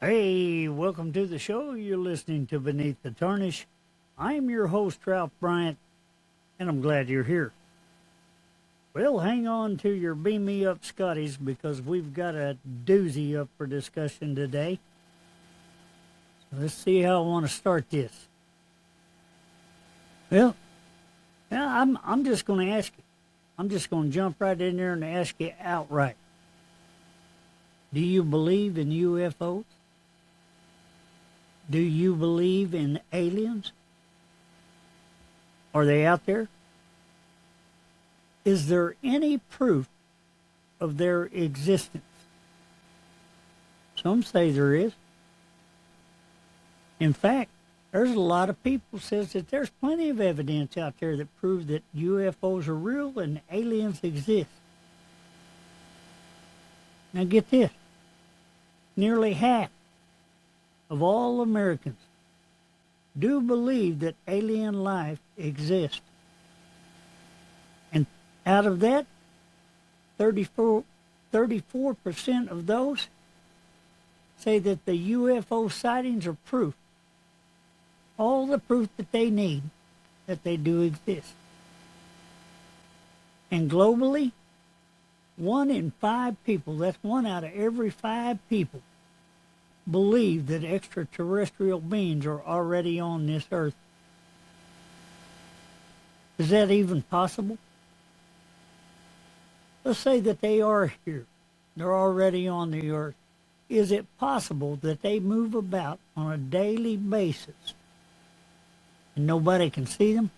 Hey, welcome to the show. You're listening to Beneath the Tarnish. I'm your host, Ralph Bryant, and I'm glad you're here. Well, hang on to your Beam Me Up Scotties because we've got a doozy up for discussion today. So let's see how I want to start this. Well, I'm just going to ask you. I'm just going to jump right in there and ask you outright. Do you believe in UFOs? Do you believe in aliens? Are they out there? Is there any proof of their existence? Some say there is. In fact, there's a lot of people says that there's plenty of evidence out there that prove that UFOs are real and aliens exist. Now get this. Nearly half of all Americans do believe that alien life exists. And out of that, 34% of those say that the UFO sightings are proof, all the proof that they need that they do exist. And globally, 1 in 5 people, that's 1 out of every 5 people, believe that extraterrestrial beings are already on this earth. Is that even possible? Let's say that they are here. They're already on the earth. Is it possible that they move about on a daily basis and nobody can see them?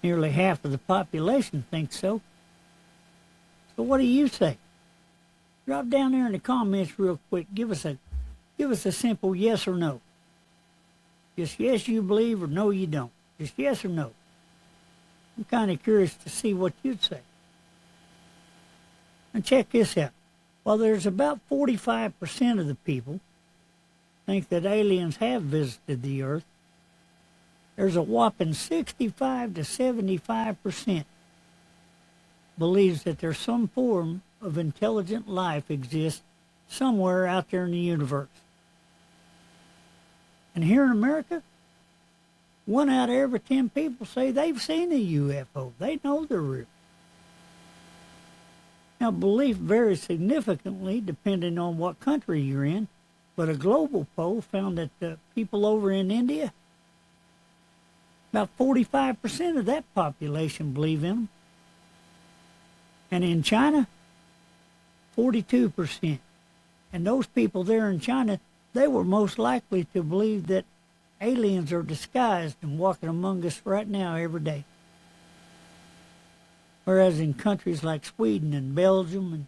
Nearly half of the population thinks so. So what do you say? Drop down there in the comments real quick. Give us a simple yes or no. Just yes you believe or no you don't. Just yes or no. I'm kind of curious to see what you'd say. And check this out. While there's about 45% of the people think that aliens have visited the earth, there's a whopping 65 to 75% believes that there's some form of intelligent life exists somewhere out there in the universe. And here in America, 1 out of every 10 people say they've seen a UFO. They know they're real. Now, belief varies significantly depending on what country you're in, but a global poll found that the people over in India, about 45% of that population believe in them. And in China, 42%. And those people there in China, they were most likely to believe that aliens are disguised and walking among us right now every day. Whereas in countries like Sweden and Belgium and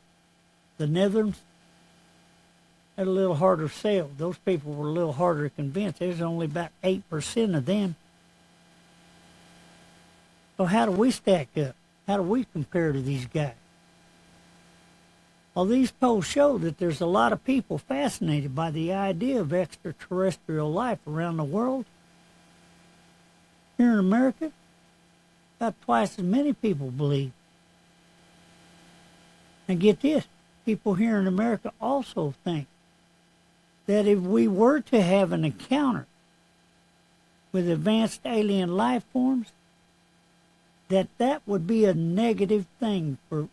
the Netherlands, had a little harder sell. Those people were a little harder to convince. There's only about 8% of them. So how do we stack up? How do we compare to these guys? Well, these polls show that there's a lot of people fascinated by the idea of extraterrestrial life around the world. Here in America, about twice as many people believe. And get this, people here in America also think that if we were to have an encounter with advanced alien life forms, that would be a negative thing for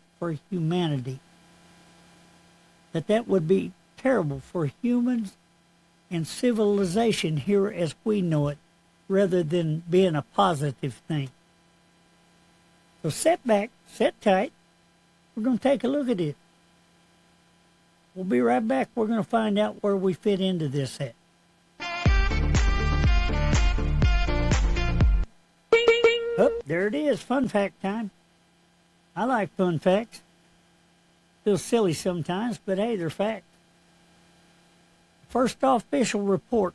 humanity. That would be terrible for humans and civilization here as we know it, rather than being a positive thing. So sit back, sit tight. We're going to take a look at it. We'll be right back. We're going to find out where we fit into this at. Oh, there it is, fun fact time. I like fun facts. Feel silly sometimes, but hey, they're facts. First official report,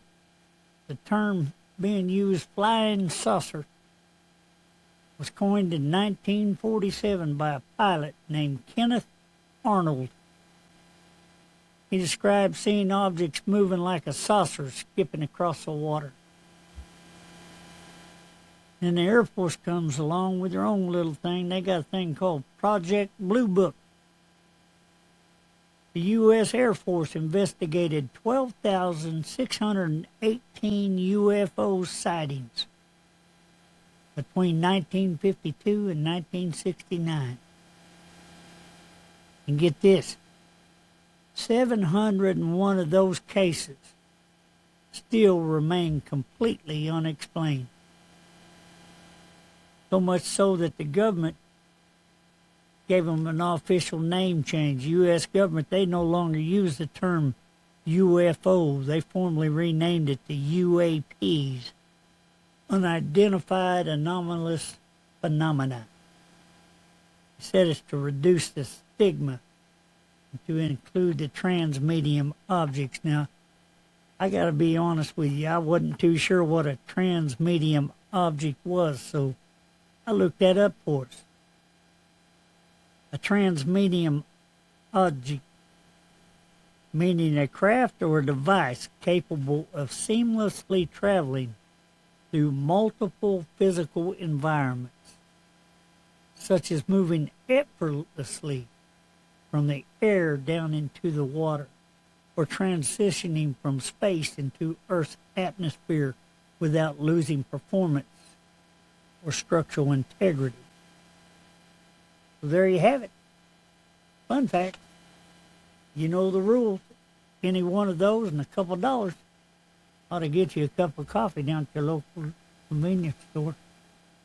the term being used, flying saucer, was coined in 1947 by a pilot named Kenneth Arnold. He described seeing objects moving like a saucer skipping across the water. Then the Air Force comes along with their own little thing. They got a thing called Project Blue Book. The U.S. Air Force investigated 12,618 UFO sightings between 1952 and 1969. And get this, 701 of those cases still remain completely unexplained. So much so that the government gave them an official name change. U.S. government, they no longer use the term UFO. They formally renamed it to UAPs, Unidentified Anomalous Phenomena. They said it's to reduce the stigma and to include the transmedium objects. Now, I got to be honest with you, I wasn't too sure what a transmedium object was, so I looked that up for us. A transmedium object, meaning a craft or a device capable of seamlessly traveling through multiple physical environments, such as moving effortlessly from the air down into the water, or transitioning from space into Earth's atmosphere without losing performance or structural integrity. So there you have it. Fun fact. You know the rules. Any one of those and a couple of dollars ought to get you a cup of coffee down at your local convenience store.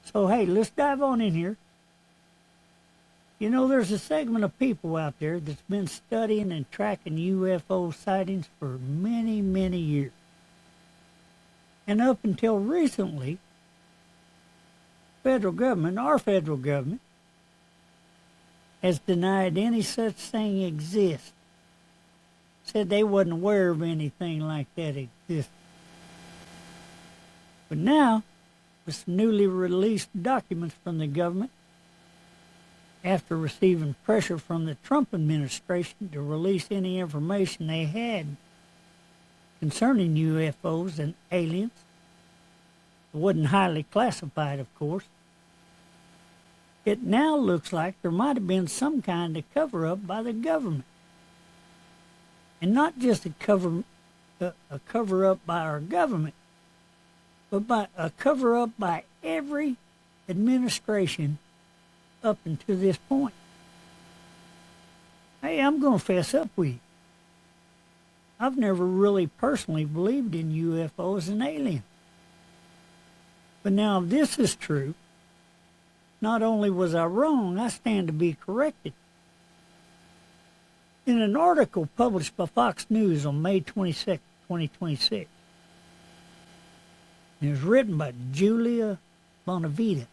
So, hey, let's dive on in here. You know, there's a segment of people out there that's been studying and tracking UFO sightings for many, many years. And up until recently, our federal government, has denied any such thing exists. Said they wasn't aware of anything like that existed. But now, with some newly released documents from the government, after receiving pressure from the Trump administration to release any information they had concerning UFOs and aliens, it wasn't highly classified, of course. It now looks like there might have been some kind of cover-up by the government. And not just a cover-up by our government, but by a cover-up by every administration up until this point. Hey, I'm going to fess up with you. I've never really personally believed in UFOs and aliens. But now if this is true, not only was I wrong, I stand to be corrected. In an article published by Fox News on May 22nd, 2026, it was written by Julia Bonavita,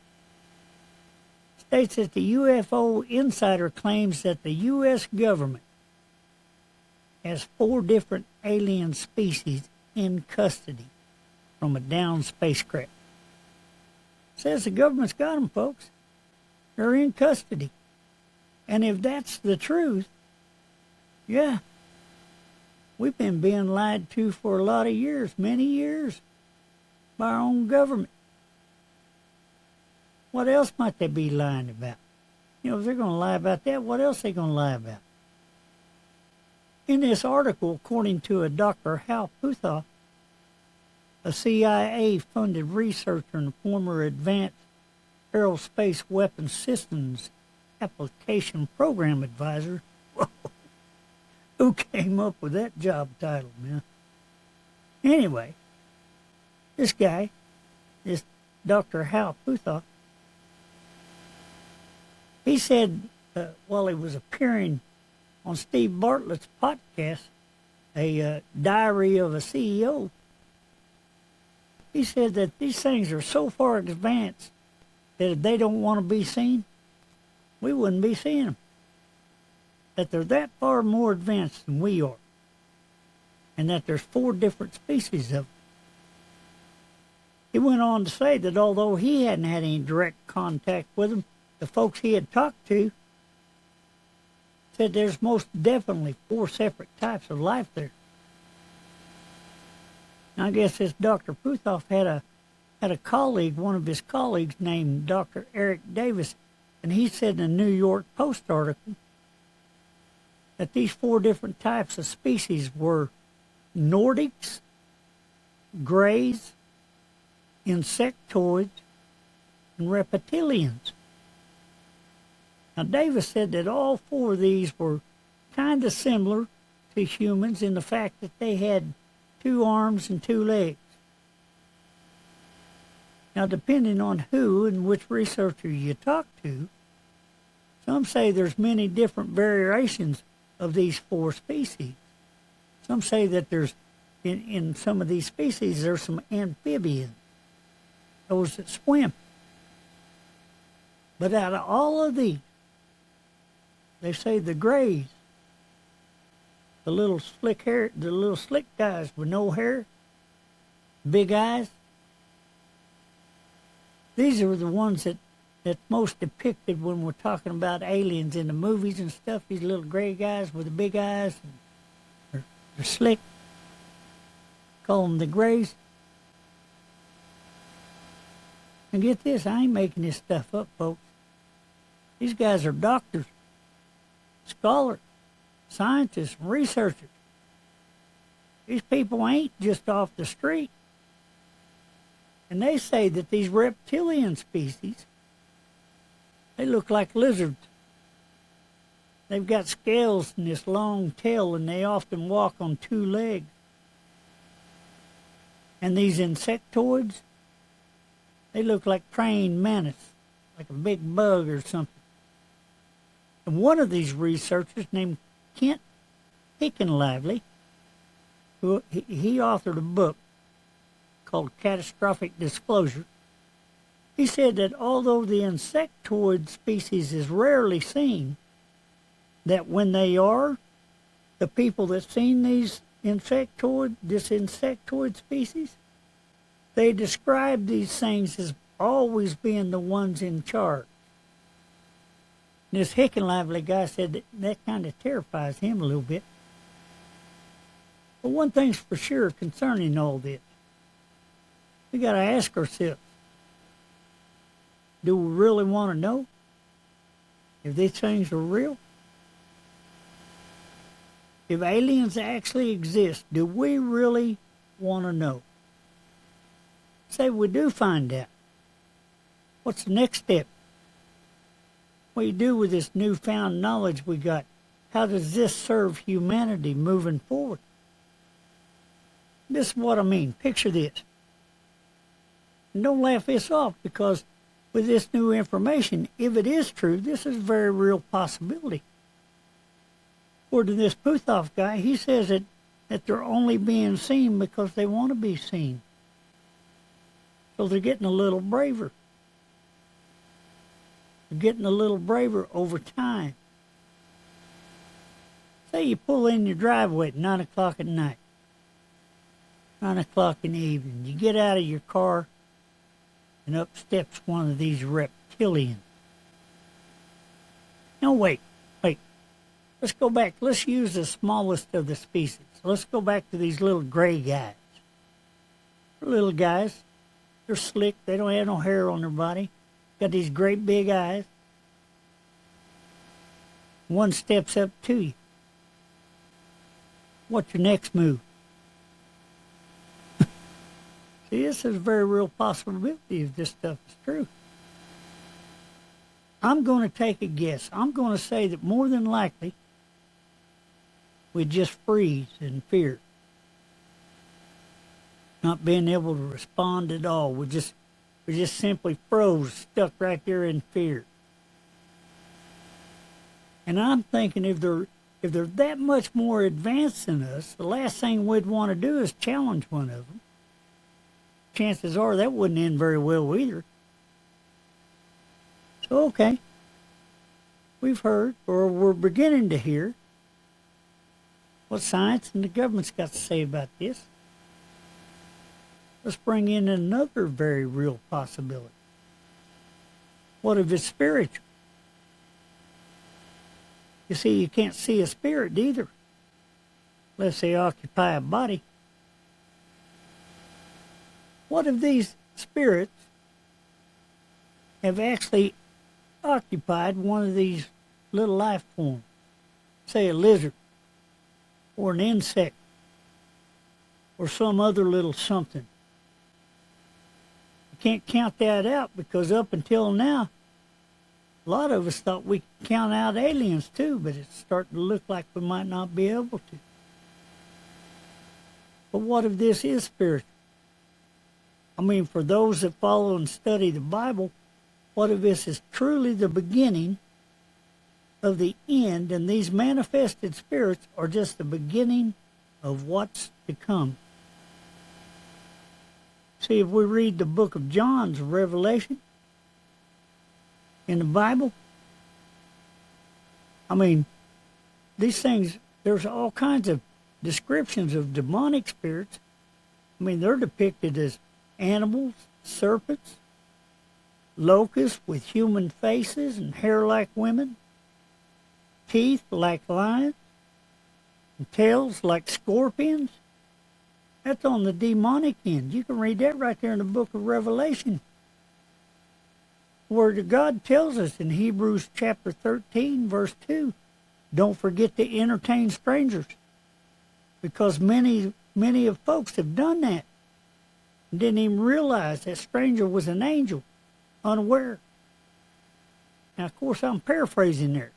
states that the UFO Insider claims that the U.S. government has 4 different alien species in custody from a downed spacecraft. Says the government's got them, folks. They're in custody. And if that's the truth, yeah, we've been being lied to for a lot of years, many years, by our own government. What else might they be lying about? You know, if they're going to lie about that, what else are they going to lie about? In this article, according to a Dr. Hal Puthoff, a CIA-funded researcher and former Advanced Aerospace Weapons Systems Application Program Advisor, who came up with that job title, man? Anyway, this guy, this Dr. Hal Puthoff, he said while he was appearing on Steve Bartlett's podcast, a Diary of a CEO, he said that these things are so far advanced that if they don't want to be seen, we wouldn't be seeing them. That they're that far more advanced than we are. And that there's 4 different species of them. He went on to say that although he hadn't had any direct contact with them, the folks he had talked to said there's most definitely 4 separate types of life there. And I guess this Dr. Puthoff had a colleague, one of his colleagues named Dr. Eric Davis, and he said in a New York Post article that these 4 different types of species were Nordics, Greys, Insectoids, and Reptilians. Now, Davis said that all 4 of these were kind of similar to humans in the fact that they had 2 arms and 2 legs. Now, depending on who and which researcher you talk to, some say there's many different variations of these 4 species. Some say that there's, in some of these species, there's some amphibians, those that swim. But out of all of these, they say the Greys, the little slick guys with no hair, big eyes, these are the ones that's most depicted when we're talking about aliens in the movies and stuff. These little gray guys with the big eyes, and they're slick. Call them the Greys. And get this, I ain't making this stuff up, folks. These guys are doctors, scholars, scientists, and researchers. These people ain't just off the street. And they say that these reptilian species, they look like lizards. They've got scales and this long tail, and they often walk on 2 legs. And these insectoids, they look like praying mantis, like a big bug or something. And one of these researchers named Kent Hickenlively, who he authored a book called Catastrophic Disclosure. He said that although the insectoid species is rarely seen, that when they are, the people that seen this insectoid species, they describe these things as always being the ones in charge. This Hickenlively guy said that kind of terrifies him a little bit. But one thing's for sure concerning all this, we got to ask ourselves, do we really want to know if these things are real? If aliens actually exist, do we really want to know? Say we do find out. What's the next step? What do you do with this newfound knowledge we got? How does this serve humanity moving forward? This is what I mean. Picture this. And don't laugh this off, because with this new information, if it is true, this is a very real possibility. According to this Puthoff guy, he says that they're only being seen because they want to be seen. So they're getting a little braver. They're getting a little braver over time. Say you pull in your driveway at 9 o'clock at night, 9 o'clock in the evening. You get out of your car, and up steps one of these reptilians. No, wait. Let's go back. Let's use the smallest of the species. Let's go back to these little gray guys. They're little guys. They're slick. They don't have no hair on their body. Got these great big eyes. One steps up to you. What's your next move? See, this is a very real possibility if this stuff is true. I'm going to take a guess. I'm going to say that more than likely, we just freeze in fear. Not being able to respond at all. We just simply froze, stuck right there in fear. And I'm thinking if they're that much more advanced than us, the last thing we'd want to do is challenge one of them. Chances are that wouldn't end very well either. So, okay. We've heard, or we're beginning to hear, what science and the government's got to say about this. Let's bring in another very real possibility. What if it's spiritual? You see, you can't see a spirit either, unless they occupy a body. What if these spirits have actually occupied one of these little life forms, say a lizard, or an insect, or some other little something? You can't count that out, because up until now, a lot of us thought we could count out aliens too, but it's starting to look like we might not be able to. But what if this is spiritual? I mean, for those that follow and study the Bible, what if this is truly the beginning of the end, and these manifested spirits are just the beginning of what's to come? See, if we read the book of John's Revelation in the Bible, I mean, these things, there's all kinds of descriptions of demonic spirits. I mean, they're depicted as animals, serpents, locusts with human faces and hair like women, teeth like lions, and tails like scorpions. That's on the demonic end. You can read that right there in the book of Revelation, where God tells us in Hebrews chapter 13, verse 2, don't forget to entertain strangers, because many of folks have done that and didn't even realize that stranger was an angel, unaware. Now, of course, I'm paraphrasing there,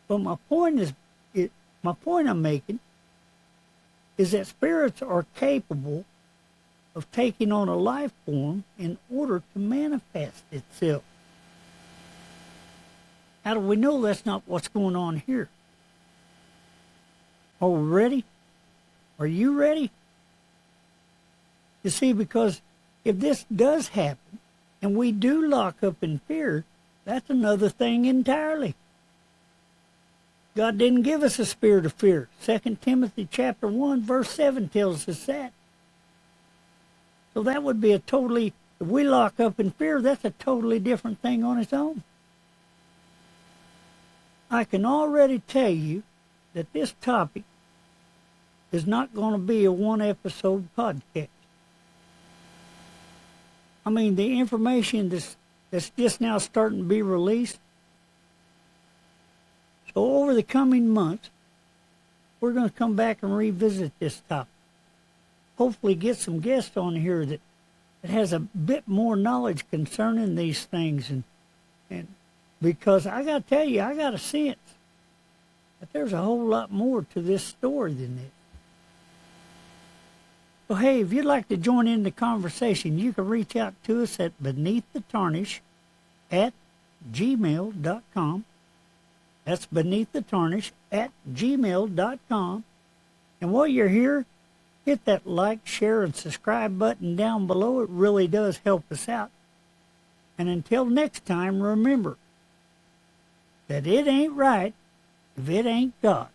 but my point I'm making is that spirits are capable of taking on a life form in order to manifest itself. How do we know that's not what's going on here? Are we ready? Are you ready? You see, because if this does happen, and we do lock up in fear, that's another thing entirely. God didn't give us a spirit of fear. 2 Timothy chapter 1, verse 7 tells us that. So that would be if we lock up in fear, that's a totally different thing on its own. I can already tell you that this topic is not going to be a one-episode podcast. I mean, the information that's just now starting to be released. So over the coming months, we're going to come back and revisit this topic. Hopefully get some guests on here that has a bit more knowledge concerning these things. And because I got to tell you, I got a sense that there's a whole lot more to this story than this. So, hey, if you'd like to join in the conversation, you can reach out to us at beneaththetarnish@gmail.com. That's beneaththetarnish@gmail.com. And while you're here, hit that like, share, and subscribe button down below. It really does help us out. And until next time, remember that it ain't right if it ain't God.